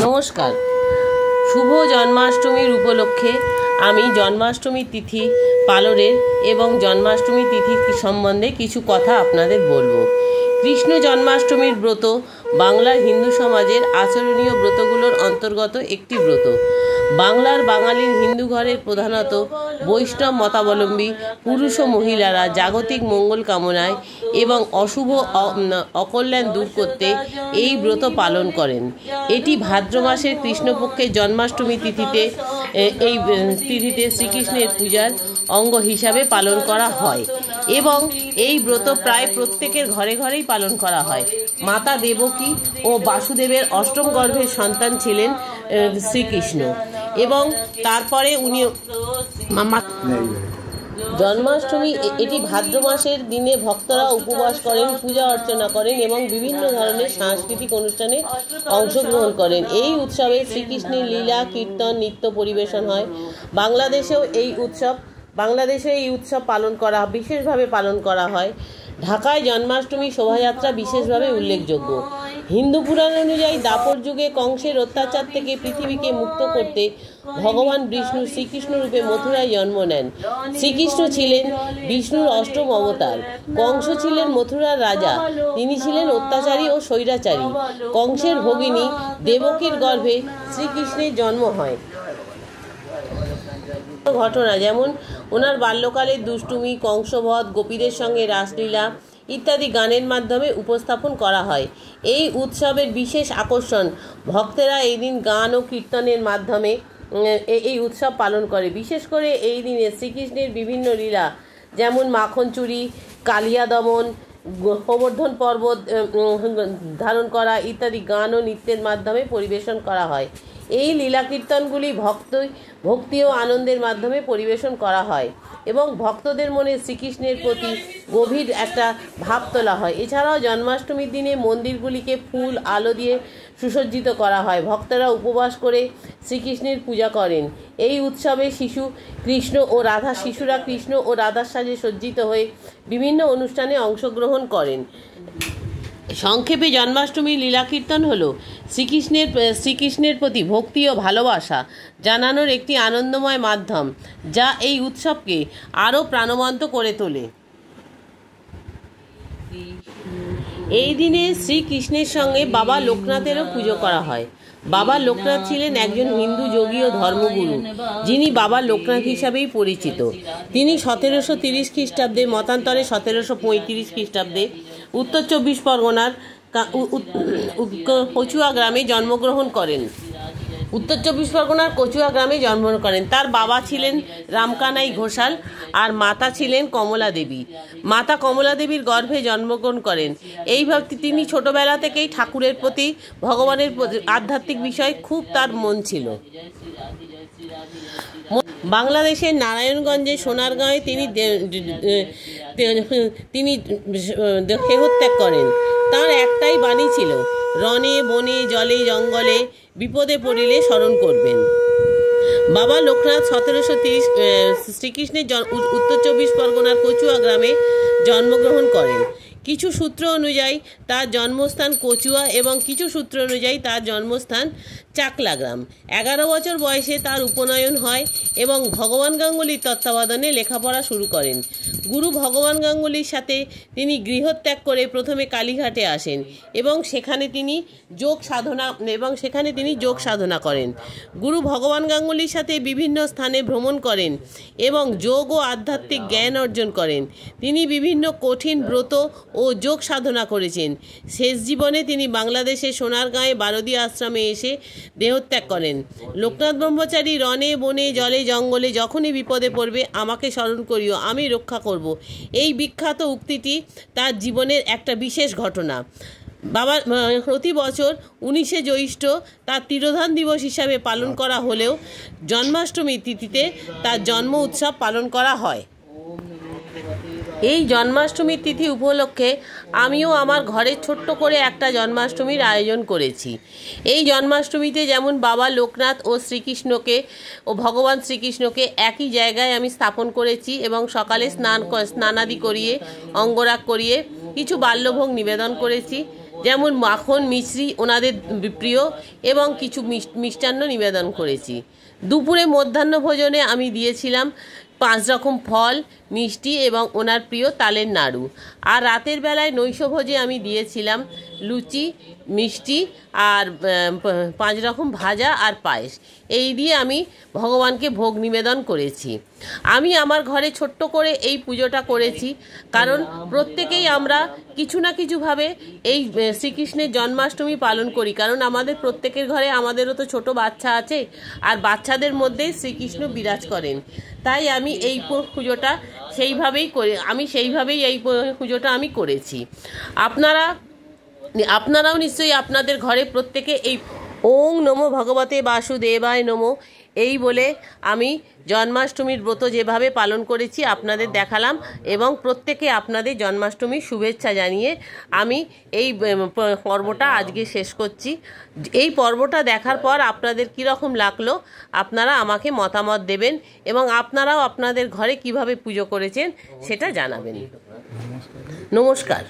নমস্কার। শুভ জন্মাষ্টমীর উপলক্ষে আমি জন্মাষ্টমী তিথি পালনের এবং জন্মাষ্টমী তিথি সম্বন্ধে কিছু কথা আপনাদের বলবো। কৃষ্ণ জন্মাষ্টমীর ব্রত বাংলার হিন্দু সমাজের আচরণীয় ব্রতগুলোর অন্তর্গত একটি ব্রত। বাংলার বাঙালির হিন্দু ঘরের প্রধানত বৈষ্ণব মতাবলম্বী পুরুষ ও মহিলারা জাগতিক মঙ্গল কামনায় এবং অশুভ অকল্যাণ দূর করতে এই ব্রত পালন করেন। এটি ভাদ্র মাসের কৃষ্ণপক্ষের জন্মাষ্টমী তিথিতে শ্রীকৃষ্ণের পূজার অঙ্গ হিসাবে পালন করা হয় এবং এই ব্রত প্রায় প্রত্যেকের ঘরে ঘরেই পালন করা হয়। মাতা দেবকী ও বাসুদেবের অষ্টম গর্ভের সন্তান ছিলেন শ্রীকৃষ্ণ এবং তারপরে উনি জন্মাষ্টমী এটি ভাদ্র মাসের দিনে ভক্তরা উপবাস করেন, পূজা অর্চনা করেন এবং বিভিন্ন ধরনের সাংস্কৃতিক অনুষ্ঠানে অংশগ্রহণ করেন। এই উৎসবে শ্রীকৃষ্ণের লীলা, কীর্তন, নৃত্য পরিবেশন হয়। বাংলাদেশেও এই উৎসব বিশেষভাবে পালন করা হয়। ঢাকায় জন্মাষ্টমী শোভাযাত্রা বিশেষভাবে উল্লেখযোগ্য। হিন্দু পুরাণ অনুযায়ী দাপর যুগে কংসের অত্যাচার থেকে পৃথিবীকে মুক্ত করতে ভগবান বিষ্ণু শ্রীকৃষ্ণ রূপে মথুরায় জন্ম নেন। শ্রীকৃষ্ণ ছিলেন বিষ্ণুর অষ্টম অবতার। কংস ছিলেন মথুরার রাজা। তিনি ছিলেন অত্যাচারী ও স্বৈরাচারী। কংসের ভগিনী দেবকীর গর্ভে শ্রীকৃষ্ণের জন্ম হয়। ঘটনা যেমন ওনার বাল্যকালের দুষ্টুমি, কংসবধ, গোপীদের সঙ্গে রাসলীলা ইত্যাদি গানের মাধ্যমে উপস্থাপন করা হয়। এই উৎসবের বিশেষ আকর্ষণ ভক্তেরা এই দিন গান ও কীর্তনের মাধ্যমে এই উৎসব পালন করে। বিশেষ করে এই দিনে শ্রীকৃষ্ণের বিভিন্ন লীলা যেমন মাখন চুরি, কালিয়া দমন, গোবর্ধন পর্বত ধারণ করা ইত্যাদি গান ও নৃত্যের মাধ্যমে পরিবেশন করা হয়। এই লীলা কীর্তনগুলি ভক্তি ও আনন্দের মাধ্যমে পরিবেশন করা হয় এবং ভক্তদের মনে শ্রীকৃষ্ণের প্রতি গভীর একটা ভাব তোলা হয়। এছাড়াও জন্মাষ্টমীর দিনে মন্দিরগুলিকে ফুল আলো দিয়ে সুসজ্জিত করা হয়। ভক্তরা উপবাস করে শ্রীকৃষ্ণের পূজা করেন। এই উৎসবে শিশুরা কৃষ্ণ ও রাধার সাজে সজ্জিত হয়ে বিভিন্ন অনুষ্ঠানে অংশগ্রহণ করেন। সংক্ষেপে জন্মাষ্টমীর লীলাকীর্তন হল শ্রীকৃষ্ণের প্রতি ভক্তি ও ভালোবাসা জানানোর একটি আনন্দময় মাধ্যম, যা এই উৎসবকে আরও প্রাণবন্ত করে তোলে। এই দিনে শ্রীকৃষ্ণের সঙ্গে বাবা লোকনাথেরও পুজো করা হয়। বাবা লোকনাথ ছিলেন একজন হিন্দু যোগী ও ধর্মগুরু, যিনি বাবা লোকনাথ হিসাবেই পরিচিত। তিনি 1730 খ্রিস্টাব্দে মতান্তরে 1735 খ্রিস্টাব্দে উত্তর 24 পরগনার কচুয়া গ্রামে জন্মগ্রহণ করেন। তার বাবা ছিলেন রামকানাই ঘোষাল আর মাতা ছিলেন কমলা দেবী। মাতা কমলা দেবীর গর্ভে জন্মগ্রহণ করেন। এইভাবে তিনি ছোটবেলা থেকেই ঠাকুরের প্রতি, ভগবানের প্রতি আধ্যাত্মিক বিষয়ে খুব তার মন ছিল। বাংলাদেশের নারায়ণগঞ্জের সোনারগাঁয়ে তিনি দেহত্যাগ করেন। তার একটাই বাণী ছিল, রণে বনে জলে জঙ্গলে বিপদে পড়িলে স্মরণ করবেন। বাবা লোকনাথ 1730 শ্রীকৃষ্ণের উত্তর 24 পরগনার কচুয়া গ্রামে জন্মগ্রহণ করেন। কিছু সূত্র অনুযায়ী তার জন্মস্থান কচুয়া এবং কিছু সূত্র অনুযায়ী তার জন্মস্থান চাকলা গ্রাম। 11 বছর বয়সে তার উপনয়ন হয় এবং ভগবান গাঙ্গুলির তত্ত্বাবধানে লেখাপড়া শুরু করেন। গুরু ভগবান গাঙ্গুলির সাথে তিনি গৃহত্যাগ করে প্রথমে কালীঘাটে আসেন এবং সেখানে তিনি যোগ সাধনা করেন। গুরু ভগবান গাঙ্গুলির সাথে বিভিন্ন স্থানে ভ্রমণ করেন এবং যোগ ও আধ্যাত্মিক জ্ঞান অর্জন করেন। তিনি বিভিন্ন কঠিন ব্রত ও যোগ সাধনা করেছেন। শেষ জীবনে তিনি বাংলাদেশের সোনারগাঁয়ে বারদী আশ্রমে এসে দেহত্যাগ করেন। লোকনাথ ব্রহ্মচারী রণে বনে জলে জঙ্গলে যখনই বিপদে পড়বে আমাকে স্মরণ করিও, আমি রক্ষা করব। এই বিখ্যাত উক্তিটি তার জীবনের একটা বিশেষ ঘটনা। বাবার প্রতি বছর 19শে জ্যৈষ্ঠ তার তিরোধান দিবস হিসাবে পালন করা হলেও জন্মাষ্টমী তিথিতে তার জন্ম উৎসব পালন করা হয়। এই জন্মাষ্টমীর তিথি উপলক্ষে আমিও আমার ঘরে ছোট্ট করে একটা জন্মাষ্টমীর আয়োজন করেছি। এই জন্মাষ্টমীতে যেমন বাবা লোকনাথ ও ভগবান শ্রীকৃষ্ণকে একই জায়গায় আমি স্থাপন করেছি এবং সকালে স্নানাদি করিয়ে অঙ্গরাগ করিয়ে কিছু বাল্যভোগ নিবেদন করেছি। যেমন মাখন মিশ্রি ওনাদের প্রিয়, এবং কিছু মিষ্টান্ন নিবেদন করেছি। দুপুরে মধ্যাহ্ন ভোজনে আমি দিয়েছিলাম 5 রকম ফল, মিষ্টি এবং ওনার প্রিয় তালের নাড়ু। আর রাতের বেলায় নৈশভোজে আমি দিয়েছিলাম লুচি, মিষ্টি আর 5 রকম ভাজা আর পায়েস। এই দিয়ে আমি ভগবানকে ভোগ নিবেদন করেছি। আমি আমার ঘরে ছোট্ট করে এই পুজোটা করেছি, কারণ প্রত্যেকেই আমরা কিছু না কিছুভাবে এই শ্রীকৃষ্ণের জন্মাষ্টমী পালন করি, কারণ আমাদের প্রত্যেকের ঘরে আমাদেরও তো ছোট বাচ্চা আছে, আর বাচ্চাদের মধ্যেই শ্রীকৃষ্ণ বিরাজ করেন। তাই আমি এই পুজোটা সেইভাবেই এই পুজোটা আমি করেছি। আপনারাও নিশ্চয়ই আপনাদের ঘরে প্রত্যেকে এই ওং নমো ভগবতে বাসুদেবায় নমো এই বলে আমি জন্মাষ্টমীর ব্রত যেভাবে পালন করেছি আপনাদের দেখালাম, এবং প্রত্যেকে আপনাদের জন্মাষ্টমীর শুভেচ্ছা জানিয়ে আমি এই পর্বটা আজকে শেষ করছি। এই পর্বটা দেখার পর আপনাদের কীরকম লাগলো আপনারা আমাকে মতামত দেবেন, এবং আপনারাও আপনাদের ঘরে কিভাবে পুজো করেছেন সেটা জানাবেন। নমস্কার।